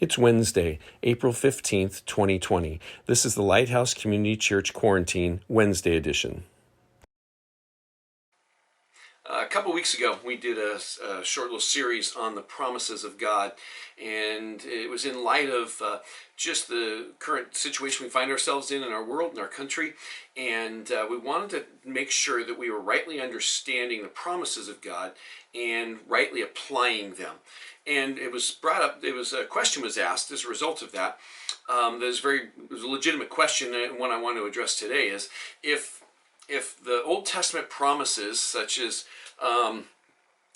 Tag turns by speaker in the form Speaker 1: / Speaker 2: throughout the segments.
Speaker 1: It's Wednesday, April 15th, 2020. This is the Lighthouse Community Church Quarantine Wednesday edition. A couple weeks ago, we did a short little series on the promises of God, and it was in light of just the current situation we find ourselves in our world, in our country, and we wanted to make sure that we were rightly understanding the promises of God and rightly applying them. And it was brought up, a question was asked as a result of that. It was a legitimate question, and one I want to address today is if the Old Testament promises, such as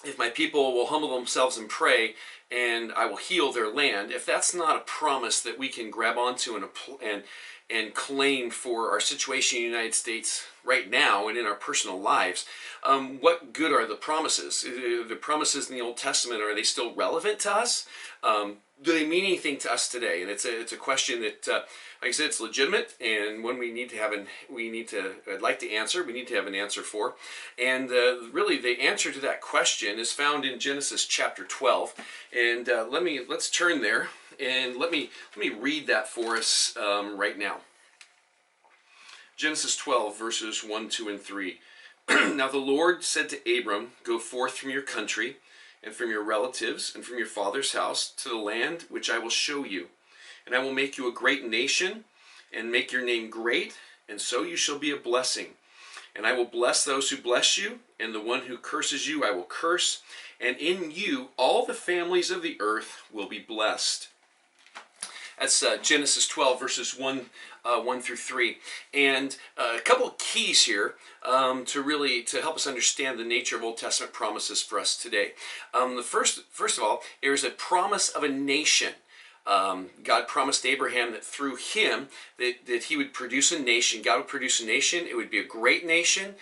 Speaker 1: if my people will humble themselves and pray, and I will heal their land, if that's not a promise that we can grab onto and claim for our situation in the United States right now and in our personal lives, what good are the promises? The promises in the Old Testament, are they still relevant to us? Do they mean anything to us today? And it's a question that, like I said, it's legitimate, and one we need to have I'd like to answer. We need to have an answer for, and really the answer to that question is found in Genesis chapter 12. And let's turn there, and let me read that for us right now. Genesis 12 verses 1, 2, and 3. Now the Lord said to Abram, "Go forth from your country, and from your relatives, and from your father's house, to the land which I will show you. And I will make you a great nation, and make your name great, and so you shall be a blessing. And I will bless those who bless you, and the one who curses you I will curse, and in you all the families of the earth will be blessed." That's Genesis 12 verses 1 through 3. And a couple of keys here to help us understand the nature of Old Testament promises for us today. First of all, there's a promise of a nation. God promised Abraham that through him that he would produce a nation. God would produce a nation. It would be a great nation.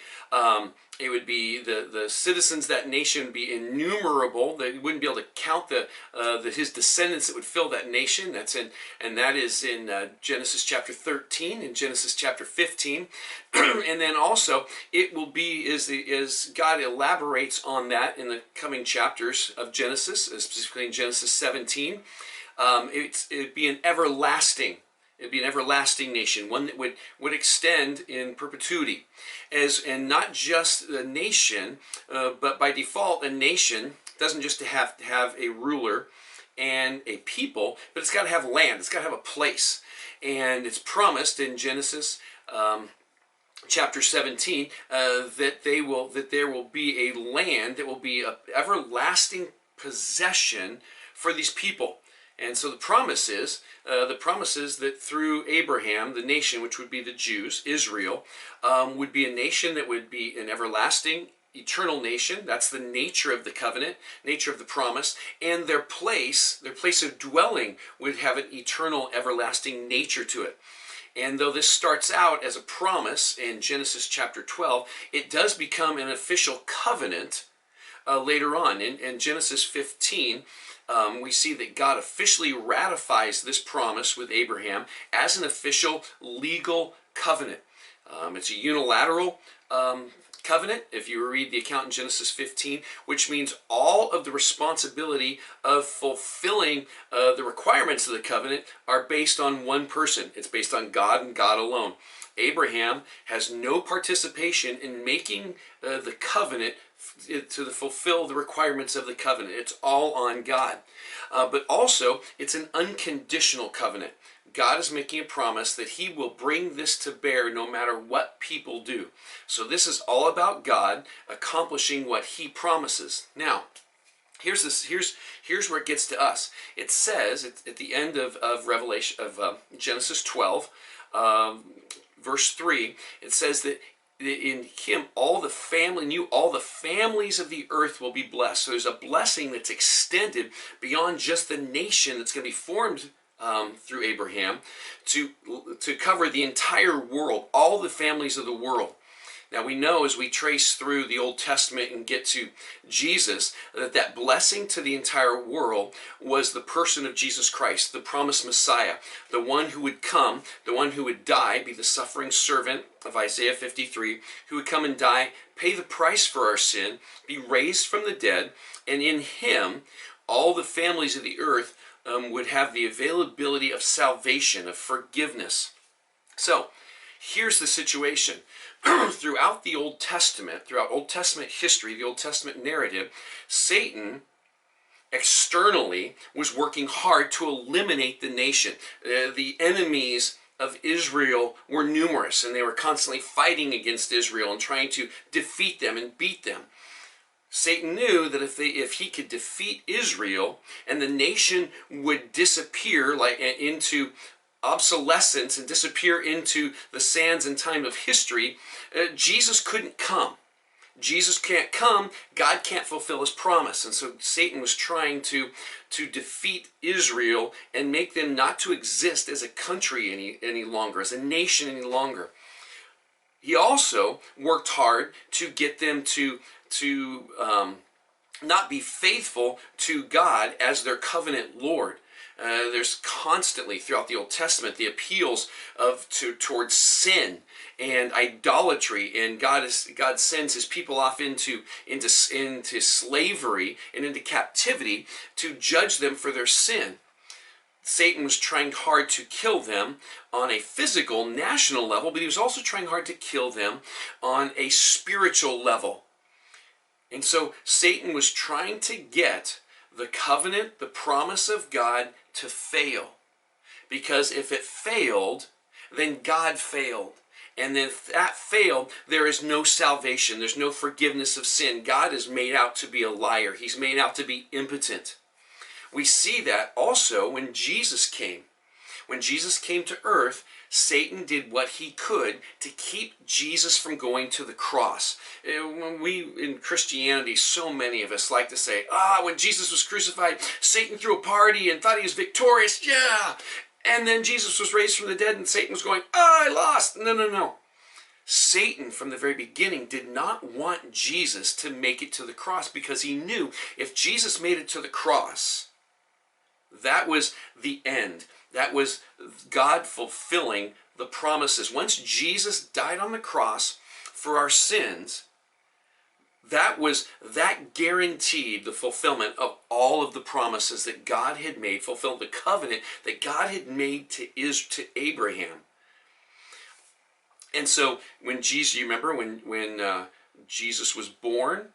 Speaker 1: It would be the citizens of that nation would be innumerable. They wouldn't be able to count his descendants that would fill that nation. That is in Genesis chapter 13 and Genesis chapter 15. And then also it will be as God elaborates on that in the coming chapters of Genesis, specifically in Genesis 17. It'd be an everlasting. It'd be an everlasting nation, one that would extend in perpetuity, and not just the nation, but by default, a nation doesn't just have to have a ruler and a people, but it's got to have land. It's got to have a place, and it's promised in Genesis chapter 17 that there will be a land that will be an everlasting possession for these people. And so the promise is that through Abraham, the nation, which would be the Jews, Israel, would be a nation that would be an everlasting, eternal nation. That's the nature of the covenant, nature of the promise. And their place of dwelling would have an eternal, everlasting nature to it. And though this starts out as a promise in Genesis chapter 12, it does become an official covenant later on. In Genesis 15, we see that God officially ratifies this promise with Abraham as an official legal covenant. It's a unilateral covenant, if you read the account in Genesis 15, which means all of the responsibility of fulfilling the requirements of the covenant are based on one person. It's based on God and God alone. Abraham has no participation in making the covenant to fulfill the requirements of the covenant. It's all on God. But also, it's an unconditional covenant. God is making a promise that he will bring this to bear no matter what people do. So this is all about God accomplishing what he promises. Now, here's where it gets to us. It says at the end of Genesis 12, verse 3, it says that in him all the families of the earth will be blessed. So there's a blessing that's extended beyond just the nation that's going to be formed through Abraham to cover the entire world, all the families of the world. Now we know as we trace through the Old Testament and get to Jesus that blessing to the entire world was the person of Jesus Christ, the promised Messiah, the one who would come, the one who would die, be the suffering servant of Isaiah 53, who would come and die, pay the price for our sin, be raised from the dead, and in him all the families of the earth would have the availability of salvation, of forgiveness. So here's the situation. Throughout the Old Testament, throughout Old Testament history, the Old Testament narrative, Satan externally was working hard to eliminate the nation. The enemies of Israel were numerous, and they were constantly fighting against Israel and trying to defeat them and beat them. Satan knew that if he could defeat Israel and the nation would disappear into obsolescence and disappear into the sands and time of history, Jesus couldn't come. Jesus can't come, God can't fulfill his promise. And so Satan was trying to defeat Israel and make them not to exist as a country any longer, as a nation any longer. He also worked hard to get them to not be faithful to God as their covenant Lord. There's constantly throughout the Old Testament the appeals towards sin and idolatry, and God sends his people off into slavery and into captivity to judge them for their sin. Satan was trying hard to kill them on a physical, national level, but he was also trying hard to kill them on a spiritual level. And so Satan was trying to get the covenant, the promise of God to fail. Because if it failed, then God failed. And if that failed, there is no salvation. There's no forgiveness of sin. God is made out to be a liar. He's made out to be impotent. We see that also when Jesus came. When Jesus came to earth, Satan did what he could to keep Jesus from going to the cross. We, in Christianity, so many of us like to say, when Jesus was crucified, Satan threw a party and thought he was victorious. Yeah! And then Jesus was raised from the dead and Satan was going, I lost. No. Satan, from the very beginning, did not want Jesus to make it to the cross, because he knew if Jesus made it to the cross, that was the end. That was God fulfilling the promises. Once Jesus died on the cross for our sins, that guaranteed the fulfillment of all of the promises that God had made, fulfilled the covenant that God had made to Abraham. And so when Jesus, you remember when Jesus was born,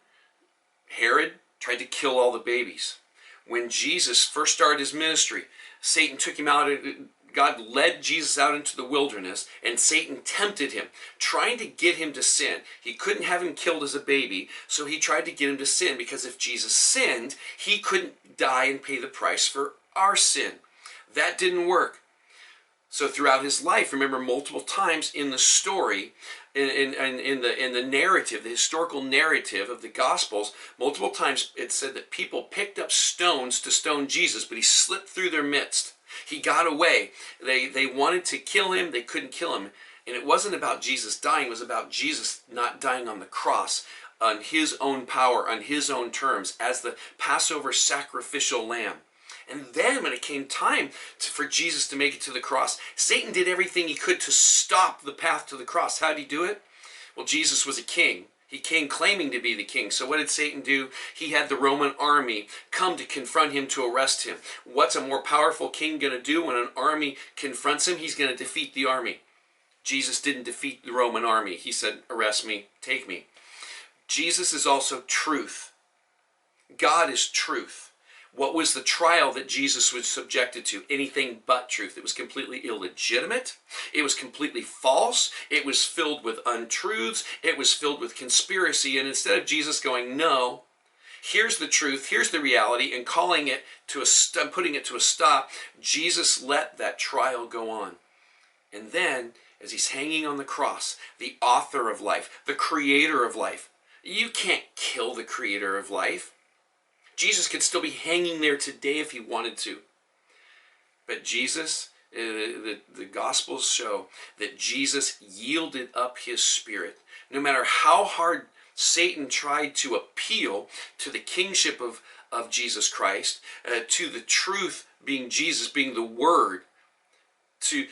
Speaker 1: Herod tried to kill all the babies. When Jesus first started his ministry, Satan took him out. God led Jesus out into the wilderness, and Satan tempted him, trying to get him to sin. He couldn't have him killed as a baby, so he tried to get him to sin, because if Jesus sinned, he couldn't die and pay the price for our sin. That didn't work. So throughout his life, remember, multiple times in the story, in the narrative, the historical narrative of the Gospels, multiple times it said that people picked up stones to stone Jesus, but he slipped through their midst. He got away. They wanted to kill him. They couldn't kill him. And it wasn't about Jesus dying. It was about Jesus not dying on the cross on his own power, on his own terms, as the Passover sacrificial lamb. And then when it came time for Jesus to make it to the cross, Satan did everything he could to stop the path to the cross. How did he do it? Well, Jesus was a king. He came claiming to be the king. So what did Satan do? He had the Roman army come to confront him, to arrest him. What's a more powerful king going to do when an army confronts him? He's going to defeat the army. Jesus didn't defeat the Roman army. He said, arrest me, take me. Jesus is also truth. God is truth. What was the trial that Jesus was subjected to? Anything but truth. It was completely illegitimate. It was completely false. It was filled with untruths. It was filled with conspiracy. And instead of Jesus going, no, here's the truth, here's the reality, and calling it putting it to a stop, Jesus let that trial go on. And then, as he's hanging on the cross, the author of life, the creator of life, you can't kill the creator of life. Jesus could still be hanging there today if he wanted to. But Jesus, the Gospels show that Jesus yielded up his spirit. No matter how hard Satan tried to appeal to the kingship of Jesus Christ, to the truth being Jesus, being the Word,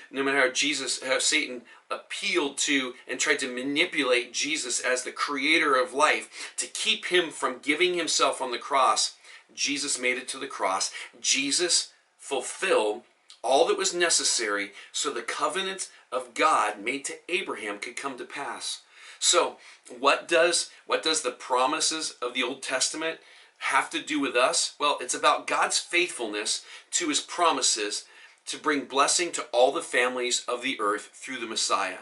Speaker 1: no matter how Satan appealed to and tried to manipulate Jesus as the creator of life to keep him from giving himself on the cross, Jesus made it to the cross. Jesus fulfilled all that was necessary so the covenant of God made to Abraham could come to pass. So what does the promises of the Old Testament have to do with us? Well, it's about God's faithfulness to his promises to bring blessing to all the families of the earth through the Messiah.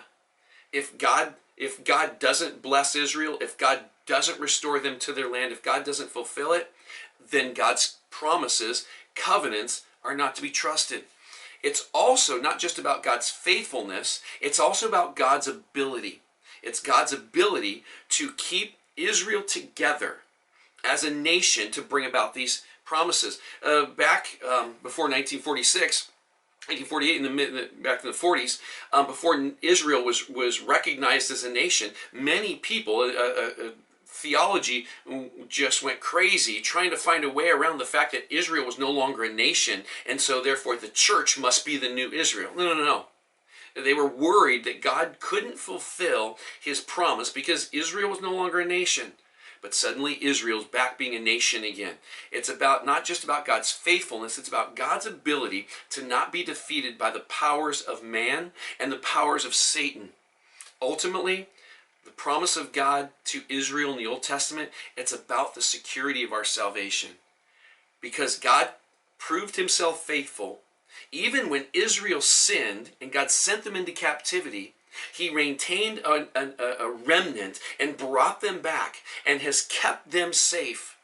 Speaker 1: If God doesn't bless Israel, if God doesn't restore them to their land, if God doesn't fulfill it, then God's promises, covenants, are not to be trusted. It's also not just about God's faithfulness, it's also about God's ability. It's God's ability to keep Israel together as a nation to bring about these promises. Back before 1946, 1948, back in the 40s, before Israel was recognized as a nation, many people, theology just went crazy trying to find a way around the fact that Israel was no longer a nation, and so therefore the church must be the new Israel. No. They were worried that God couldn't fulfill his promise because Israel was no longer a nation. But suddenly Israel's back being a nation again. It's not just about God's faithfulness, it's about God's ability to not be defeated by the powers of man and the powers of Satan. Ultimately, the promise of God to Israel in the Old Testament, it's about the security of our salvation. Because God proved himself faithful, even when Israel sinned and God sent them into captivity, he maintained a remnant and brought them back and has kept them safe.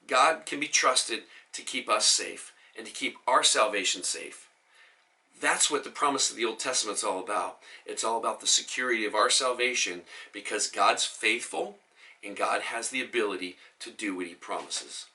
Speaker 1: God can be trusted to keep us safe and to keep our salvation safe. That's what the promise of the Old Testament is all about. It's all about the security of our salvation because God's faithful and God has the ability to do what he promises.